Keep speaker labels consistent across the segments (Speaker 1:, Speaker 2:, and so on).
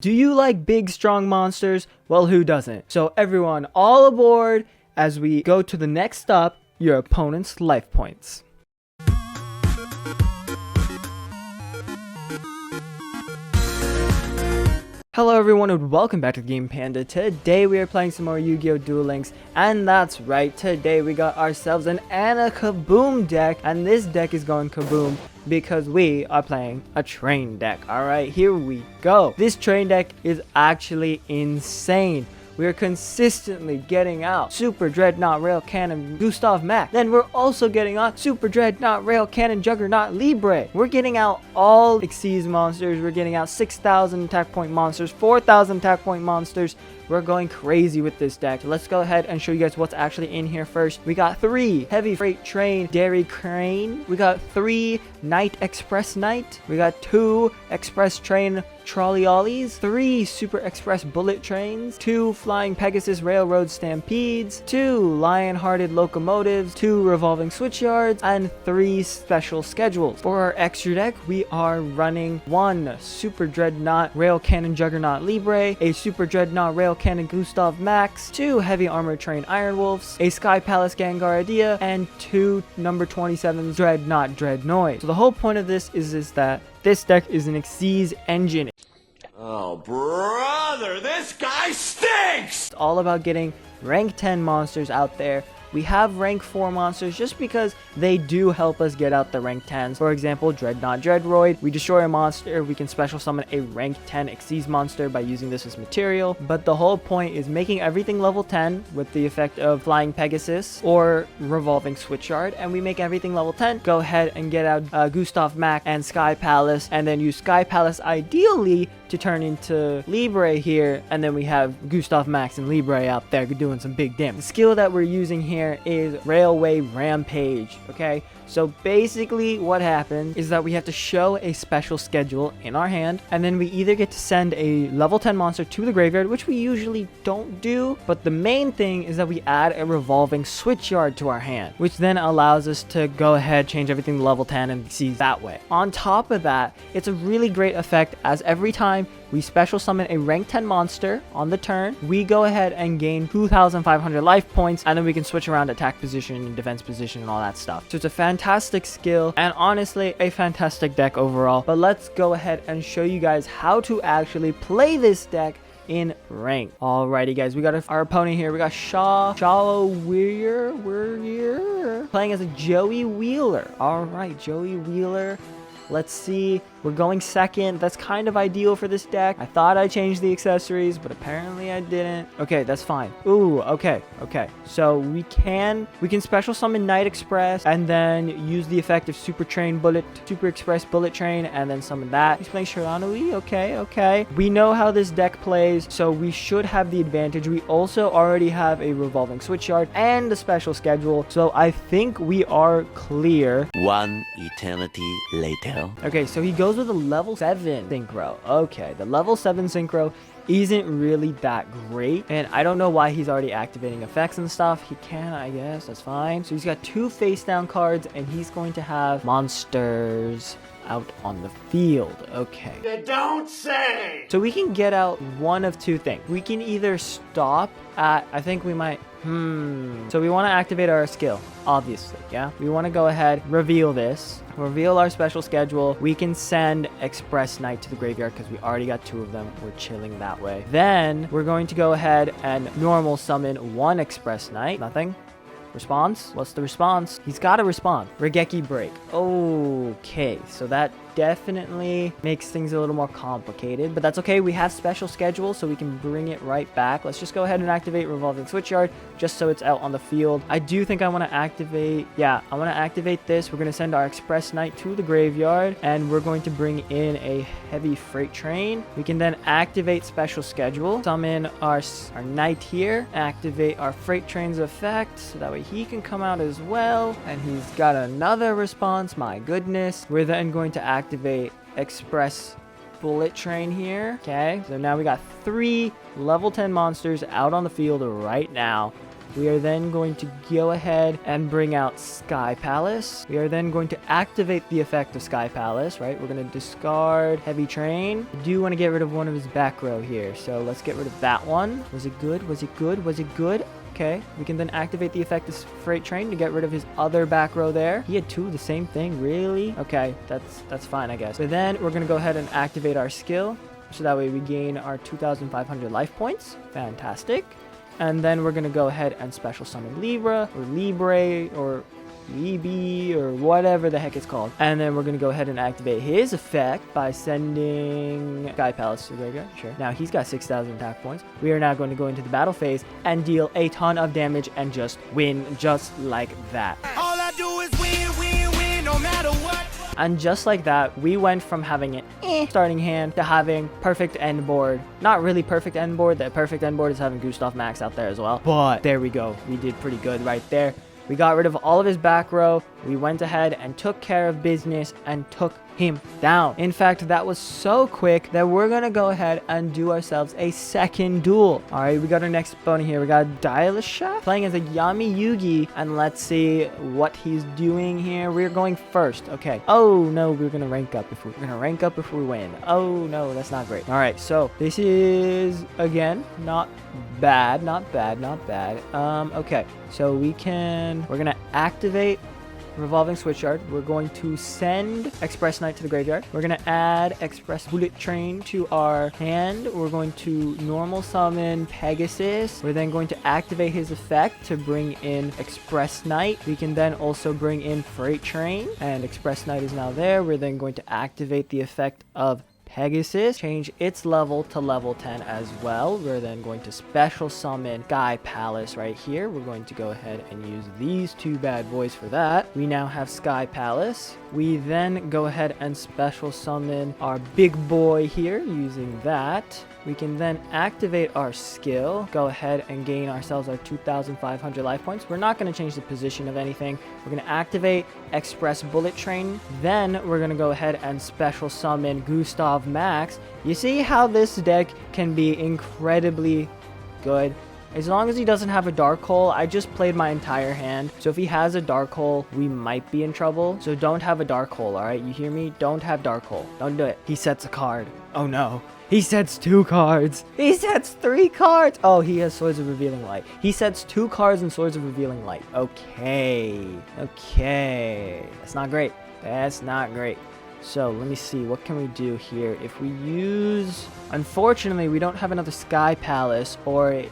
Speaker 1: Do you like big, strong monsters? Well, who doesn't? So everyone, all aboard as we go to the next stop, your opponent's life points. Hello everyone and welcome back to Game Panda. Today we are playing some more Yu-Gi-Oh! Duel Links, and that's right, today we got ourselves an Anna Kaboom deck, and this deck is going kaboom because we are playing a train deck. Alright, here we go. This train deck is actually insane. We are consistently getting out Super Dreadnought Rail Cannon Gustav Max. Then we're also getting out Super Dreadnought Rail Cannon Juggernaut Libre. We're getting out all Xyz monsters. We're getting out 6,000 attack point monsters, 4,000 attack point monsters. We're going crazy with this deck. So let's go ahead and show you guys what's actually in here first. We got 3 Heavy Freight Train Dairy Crane. We got 3 Night Express Knight. We got 2 Express Train Trolley Ollies, 3 Super Express Bullet Trains, 2 Flying Pegasus Railroad Stampedes, 2 Lion-Hearted Locomotives, 2 Revolving Switchyards, and 3 Special Schedules. For our extra deck, we are running 1 Super Dreadnought Rail Cannon Juggernaut Libre, a Super Dreadnought Rail Cannon Gustav Max, 2 Heavy Armor Train Iron Wolves, a Sky Palace Gengar Idea, and 2 number 27 Dreadnought Dreadnoid. So the whole point of this is that this deck is an Xyz engine.
Speaker 2: Oh, brother, this guy stinks!
Speaker 1: It's all about getting rank 10 monsters out there. We have rank 4 monsters just because they do help us get out the rank 10s. For example, Dreadnought Dreadroid. We destroy a monster, we can special summon a rank 10 Xyz monster by using this as material. But the whole point is making everything level 10 with the effect of Flying Pegasus or Revolving Switchyard. And we make everything level 10. Go ahead and get out Gustav Max and Sky Palace. And then use Sky Palace ideally to turn into Libre here. And then we have Gustav Max and Libre out there doing some big damage. The skill that we're using here is Railway Rampage. Okay, so basically what happens is that we have to show a special schedule in our hand, and then we either get to send a level 10 monster to the graveyard, which we usually don't do, but the main thing is that we add a Revolving Switchyard to our hand, which then allows us to go ahead, change everything to level 10 and see that way. On top of that, it's a really great effect as every time we special summon a rank 10 monster on the turn, we go ahead and gain 2,500 life points, and then we can switch around attack position and defense position and all that stuff. So it's a fantastic skill and honestly a fantastic deck overall. But let's go ahead and show you guys how to actually play this deck in rank. Alrighty guys, we got our opponent here. We got We're playing as a Joey Wheeler. Alright, Joey Wheeler. Let's see. We're going second. That's kind of ideal for this deck. I thought I changed the accessories, but apparently I didn't. Okay, that's fine. Ooh, okay. So we can special summon Night Express and then use the effect of Super Express Bullet Train and then summon that. He's playing Shiranui. Okay. We know how this deck plays, so we should have the advantage. We also already have a Revolving Switchyard and a special schedule, so I think we are clear.
Speaker 2: One eternity later.
Speaker 1: Okay, so he goes with a level 7 synchro. Okay, the level 7 synchro isn't really that great, and I don't know why he's already activating effects and stuff. He can, I guess, that's fine. So he's got 2 face down cards, and he's going to have monsters out on the field. Okay.
Speaker 2: You don't say!
Speaker 1: So we can get out one of 2 things. We can either stop at, I think we might, so we want to activate our skill, obviously, yeah? We want to go ahead, reveal our special schedule. We can send Express Knight to the graveyard because we already got 2 of them. We're chilling that way. Then we're going to go ahead and normal summon 1 Express Knight. Nothing. Response? What's the response? He's got to respond. Regeki Break. Okay, so that definitely makes things a little more complicated, but that's okay. We have special schedule, so we can bring it right back. Let's just go ahead and activate Revolving Switchyard just so it's out on the field. I do think I want to activate, I want to activate this. We're going to send our Express Knight to the graveyard, and we're going to bring in a Heavy Freight Train. We can then activate special schedule, summon our Knight here, activate our Freight Train's effect, so that way he can come out as well, and he's got another response. My goodness. We're then going to activate Express Bullet Train here. Okay, so now we got 3 level 10 monsters out on the field right now. We are then going to go ahead and bring out Sky Palace. We are then going to activate the effect of Sky Palace, right? We're going to discard Heavy Train. I do want to get rid of one of his back row here, so let's get rid of that one. Was it good? Was it good? Was it good? Okay, we can then activate the effect of Freight Train to get rid of his other back row there. He had two of the same thing, really? Okay, that's fine, I guess. But then we're going to go ahead and activate our skill, so that way we gain our 2,500 life points. Fantastic. And then we're going to go ahead and special summon Libra, or Libre, or Libby, or whatever the heck it's called. And then we're going to go ahead and activate his effect by sending Sky Palace to the graveyard. Sure. Now he's got 6,000 attack points. We are now going to go into the battle phase and deal a ton of damage and just win just like that.
Speaker 3: All I do is win, win, win, no matter what.
Speaker 1: And just like that, we went from having an starting hand to having perfect end board. Not really perfect end board. The perfect end board is having Gustav Max out there as well. But there we go. We did pretty good right there. We got rid of all of his back row. We went ahead and took care of business and took him down. In fact, that was so quick that we're going to go ahead and do ourselves a second duel. All right, we got our next opponent here. We got Dialisha playing as a Yami Yugi. And let's see what he's doing here. We're going first. Okay. Oh, no, we're going to rank up if we win. Oh, no, that's not great. All right, so this is, again, not bad. Okay, so we're going to activate Revolving Switchyard. We're going to send Express Knight to the graveyard. We're going to add Express Bullet Train to our hand. We're going to normal summon Pegasus. We're then going to activate his effect to bring in Express Knight. We can then also bring in Freight Train, and Express Knight is now there. We're then going to activate the effect of Pegasus, change its level to level 10 as well. We're then going to special summon Sky Palace right here. We're going to go ahead and use these two bad boys for that. We now have Sky Palace. We then go ahead and special summon our big boy here using that. We can then activate our skill, go ahead and gain ourselves our 2,500 life points. We're not going to change the position of anything. We're going to activate Express Bullet Train. Then we're going to go ahead and special summon Gustav Max. You see how this deck can be incredibly good? As long as he doesn't have a Dark Hole. I just played my entire hand. So if he has a Dark Hole, we might be in trouble. So don't have a Dark Hole, alright? You hear me? Don't have Dark Hole. Don't do it. He sets a card. Oh no. He sets 2 cards. He sets 3 cards. Oh, he has Swords of Revealing Light. He sets 2 cards and Swords of Revealing Light. Okay. That's not great. So let me see. What can we do here? If we use... Unfortunately, we don't have another Sky Palace or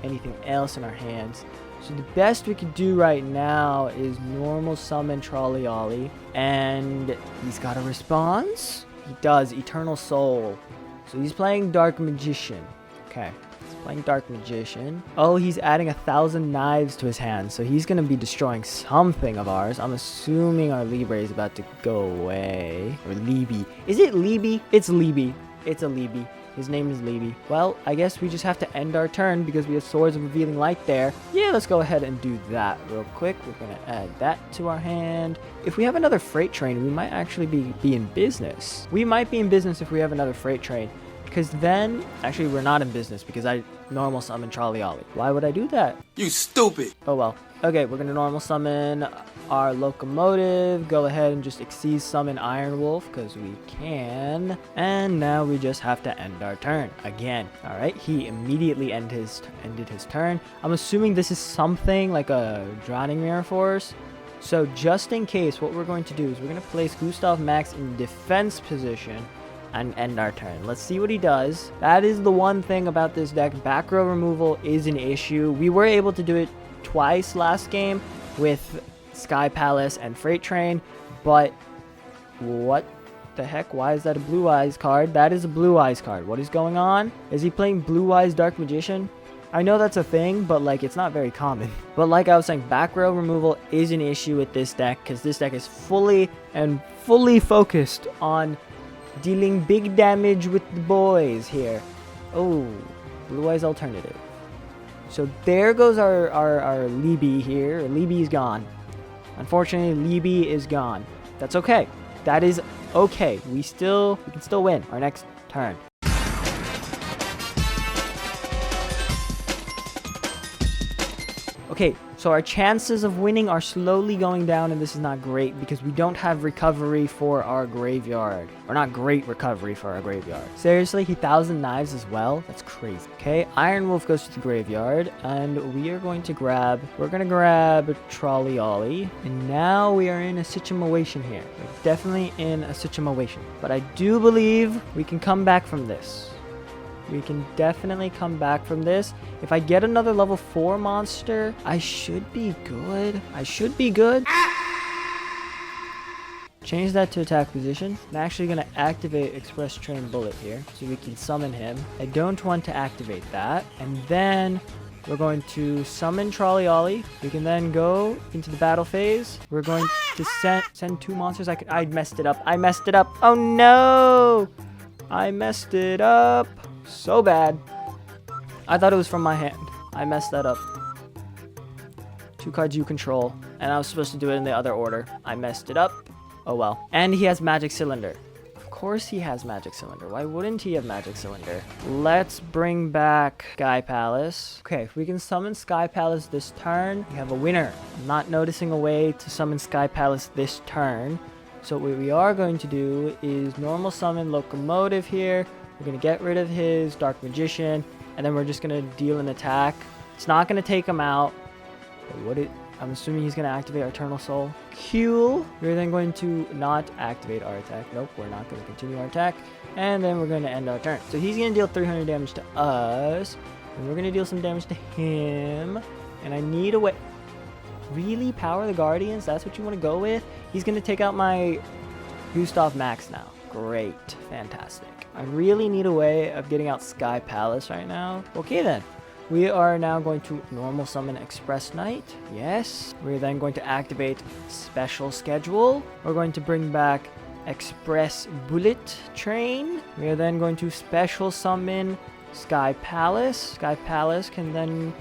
Speaker 1: anything else in our hands. So the best we could do right now is normal summon Trolley Ollie. And he's got a response? He does. Eternal Soul. So he's playing Dark Magician. Okay. He's playing Dark Magician. Oh, he's adding 1,000 knives to his hand. So he's going to be destroying something of ours. I'm assuming our Libre is about to go away. Or Libby. Is it Libby? It's Libby. It's a Libby. His name is Libby. Well, I guess we just have to end our turn because we have Swords of Revealing Light there. Yeah, let's go ahead and do that real quick. We're going to add that to our hand. If we have another Freight Train, we might actually be in business. We might be in business if we have another Freight Train. Because then, actually we're not in business because I normal summon Trolley Ollie. Why would I do that?
Speaker 3: You stupid.
Speaker 1: Oh well. Okay, we're going to normal summon our Locomotive. Go ahead and just Xyz summon Iron Wolf because we can. And now we just have to end our turn again. Alright, he immediately ended his turn. I'm assuming this is something like a Drowning Mirror Force. So just in case, what we're going to do is we're going to place Gustav Max in defense position and end our turn. Let's see what he does. That is the one thing about this deck. Back row removal is an issue. We were able to do it twice last game with Sky Palace and Freight Train, but what the heck? Why is that a Blue Eyes card? That is a Blue Eyes card. What is going on? Is he playing Blue Eyes Dark Magician? I know that's a thing, but like it's not very common. But like I was saying, back row removal is an issue with this deck because this deck is fully focused on dealing big damage with the boys here. Oh, Blue Eyes Alternative. So there goes our Libby here. Libby's gone. Unfortunately, Libby is gone. That's okay. That is okay. We can still win our next turn. Okay, so our chances of winning are slowly going down, and this is not great because we don't have recovery for our graveyard. Or not great recovery for our graveyard. Seriously, he 1,000 knives as well? That's crazy. Okay, Iron Wolf goes to the graveyard, and we are going to grab... We're going to grab Trolley Ollie. And now we are in a situation here. We're definitely in a situation. But I do believe we can come back from this. We can definitely come back from this. If I get another level 4 monster, I should be good. I should be good. Change that to attack position. I'm actually going to activate Express Train Bullet here so we can summon him. I don't want to activate that. And then we're going to summon Trolley Ollie. We can then go into the battle phase. We're going to send 2 monsters. I messed it up. I messed it up. Oh no! I messed it up. So bad. I thought it was from my hand. I messed that up. 2 cards you control. And I was supposed to do it in the other order. I messed it up. Oh well. And he has Magic Cylinder. Of course he has Magic Cylinder. Why wouldn't he have Magic Cylinder? Let's bring back Sky Palace. Okay, if we can summon Sky Palace this turn, we have a winner. I'm not noticing a way to summon Sky Palace this turn. So what we are going to do is normal summon Locomotive here. We're going to get rid of his Dark Magician, and then we're just going to deal an attack. It's not going to take him out. I'm assuming he's going to activate our Eternal Soul. Cool. We're then going to not activate our attack. Nope, we're not going to continue our attack. And then we're going to end our turn. So he's going to deal 300 damage to us, and we're going to deal some damage to him. And I need a way... Really? Power the Guardians? That's what you want to go with? He's going to take out my Gustav Max now. Great. Fantastic. I really need a way of getting out Sky Palace right now. Okay then. We are now going to normal summon Express Knight. Yes. We're then going to activate Special Schedule. We're going to bring back Express Bullet Train. We are then going to special summon Sky Palace. Sky Palace can then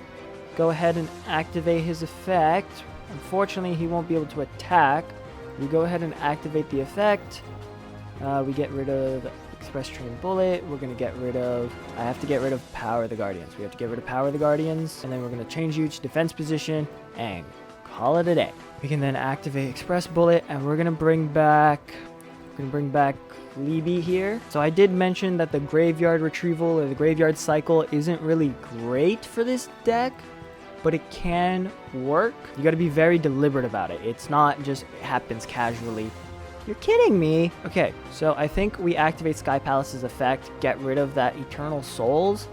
Speaker 1: go ahead and activate his effect. Unfortunately, he won't be able to attack. We go ahead and activate the effect. We get rid of Express Train Bullet. We're going to get rid of... I have to get rid of Power the Guardians. We have to get rid of Power the Guardians. And then we're going to change you to defense position and call it a day. We can then activate Express Bullet, and we're going to bring back... Libby here. So I did mention that the Graveyard Retrieval or the Graveyard Cycle isn't really great for this deck, but it can work. You got to be very deliberate about it. It's not just it happens casually. You're kidding me. Okay, so I think we activate Sky Palace's effect, get rid of that Eternal Souls,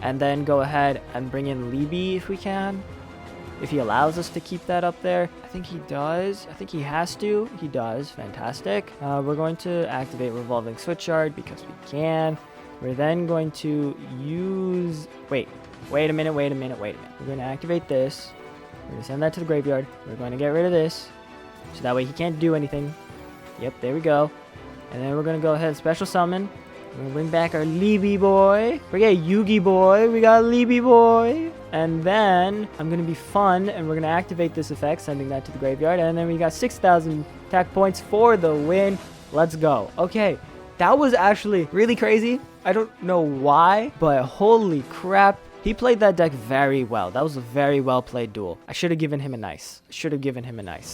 Speaker 1: and then go ahead and bring in Libby if we can. If he allows us to keep that up there. I think he does. I think he has to. He does. Fantastic. We're going to activate Revolving Switchyard because we can. We're then going to use... Wait a minute. We're going to activate this. We're going to send that to the graveyard. We're going to get rid of this. So that way he can't do anything. Yep, there we go. And then we're going to go ahead and special summon. We're going to bring back our Libby boy. Forget Yugi boy. We got Libby boy. And then I'm going to be fun, and we're going to activate this effect, sending that to the graveyard. And then we got 6,000 attack points for the win. Let's go. Okay, that was actually really crazy. I don't know why, but holy crap. He played that deck very well. That was a very well played duel. I should have given him a nice.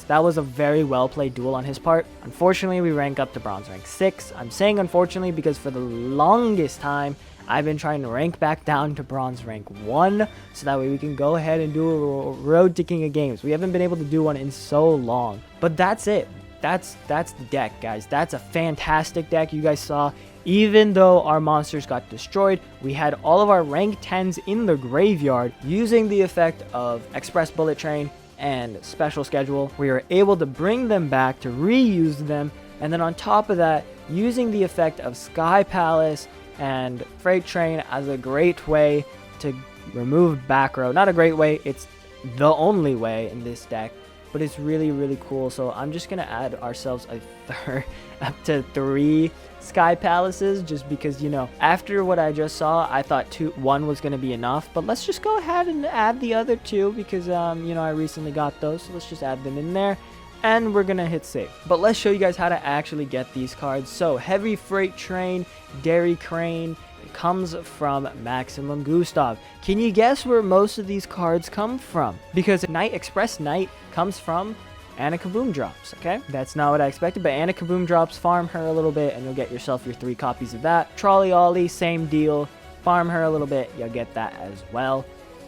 Speaker 1: That was a very well played duel on his part. Unfortunately, we rank up to bronze rank 6. I'm saying unfortunately because for the longest time, I've been trying to rank back down to bronze rank 1 so that way we can go ahead and do a road to King of Games. We haven't been able to do one in so long. But that's it. That's the deck, guys. That's a fantastic deck. You guys saw, even though our monsters got destroyed, we had all of our rank 10s in the graveyard using the effect of Express Bullet Train and Special Schedule. We were able to bring them back to reuse them, and then on top of that, using the effect of Sky Palace and Freight Train as a great way to remove back row. Not a great way, it's the only way in this deck, but it's really, really cool. So I'm just going to add ourselves a third, up to 3 Sky Palaces, just because, you know, after what I just saw, I thought 1 was going to be enough, but let's just go ahead and add the other 2 because, you know, I recently got those, so let's just add them in there. And we're gonna hit save. But let's show you guys how to actually get these cards. So Heavy Freight Train, Dairy Crane, comes from Maximum Gustav. Can you guess where most of these cards come from? Because Express Knight comes from Anna Kaboom drops, okay? That's not what I expected, but Anna Kaboom drops, farm her a little bit, and you'll get yourself your 3 copies of that. Trolley Ollie, same deal. Farm her a little bit, you'll get that as well.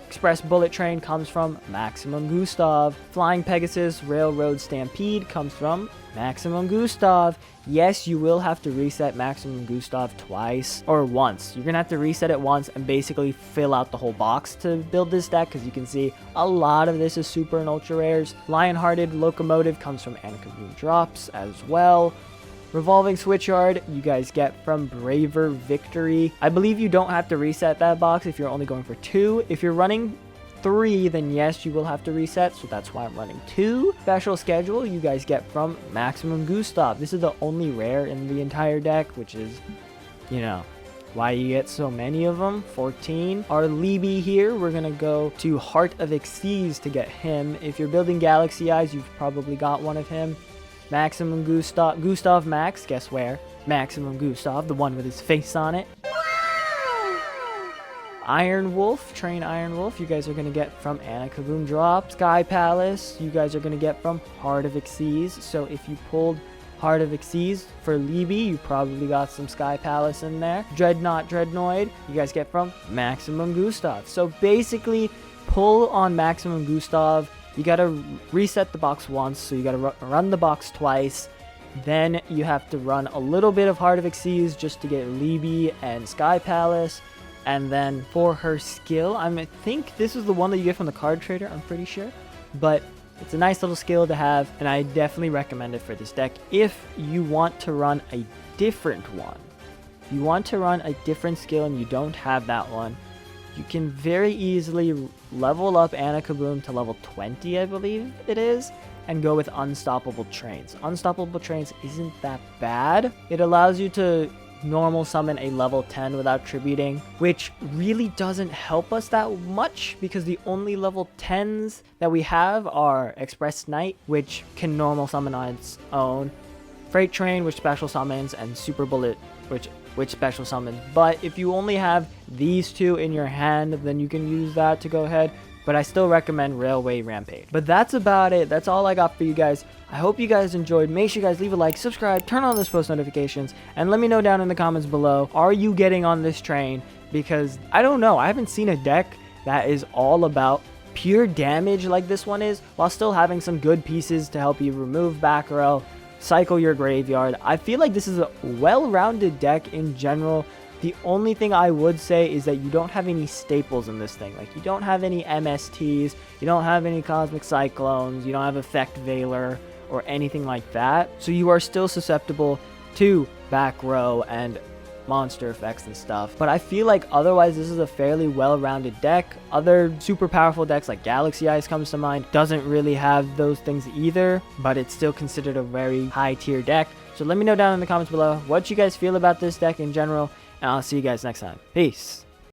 Speaker 1: Express Bullet Train comes from Maximum Gustav. Flying Pegasus Railroad Stampede comes from Maximum Gustav. Yes, you will have to reset Maximum Gustav twice, or once. You're gonna have to reset it once and basically fill out the whole box to build this deck, because you can see a lot of this is super and ultra rares. Lionhearted Locomotive comes from Anna Kaboom drops as well. Revolving Switchyard you guys get from Braver Victory. I believe you don't have to reset that box if you're only going for 2. If you're running 3, then yes, you will have to reset, so that's why I'm running 2. Special Schedule you guys get from Maximum Gustav. This is the only rare in the entire deck, which is, you know, why you get so many of them. 14. Our Libby here, we're gonna go to Heart of Xyz to get him. If you're building Galaxy Eyes, you've probably got one of him. Maximum Gustav Max, guess where? Maximum Gustav, the one with his face on it. Iron Wolf, Train Iron Wolf, you guys are going to get from Anna Kaboom Drop. Sky Palace, you guys are going to get from Heart of Xyz. So if you pulled Heart of Xyz for Libby, you probably got some Sky Palace in there. Dreadnoid, you guys get from Maximum Gustav. So basically, pull on Maximum Gustav. You gotta reset the box once, so you gotta run the box twice. Then you have to run a little bit of Heart of Xyz just to get Libby and Sky Palace. And then for her skill, I think this is the one that you get from the card trader, I'm pretty sure. But it's a nice little skill to have, and I definitely recommend it for this deck if you want to run a different one. If you want to run a different skill and you don't have that one, you can very easily level up Anna Kaboom to level 20, I believe it is, and go with Unstoppable Trains. Unstoppable Trains isn't that bad. It allows you to normal summon a level 10 without tributing, which really doesn't help us that much because the only level 10s that we have are Express Knight, which can normal summon on its own, Freight Train, which special summons, and Super Bullet, which special summons. But if you only have these 2 in your hand, then you can use that to go ahead. But I still recommend Railway Rampage. But that's about it. That's all I got for you guys. I hope you guys enjoyed. Make sure you guys leave a like, subscribe, turn on those post notifications, and let me know down in the comments below, are you getting on this train? Because I don't know. I haven't seen a deck that is all about pure damage like this one is, while still having some good pieces to help you remove back row, cycle your graveyard. I feel like this is a well-rounded deck in general. The only thing I would say is that you don't have any staples in this thing. Like, you don't have any MSTs, you don't have any Cosmic Cyclones, you don't have Effect Veiler or anything like that. So you are still susceptible to back row and monster effects and stuff. But I feel like otherwise this is a fairly well-rounded deck. Other super powerful decks like Galaxy Eyes comes to mind, doesn't really have those things either, but it's still considered a very high tier deck. So let me know down in the comments below what you guys feel about this deck in general, and I'll see you guys next time. Peace.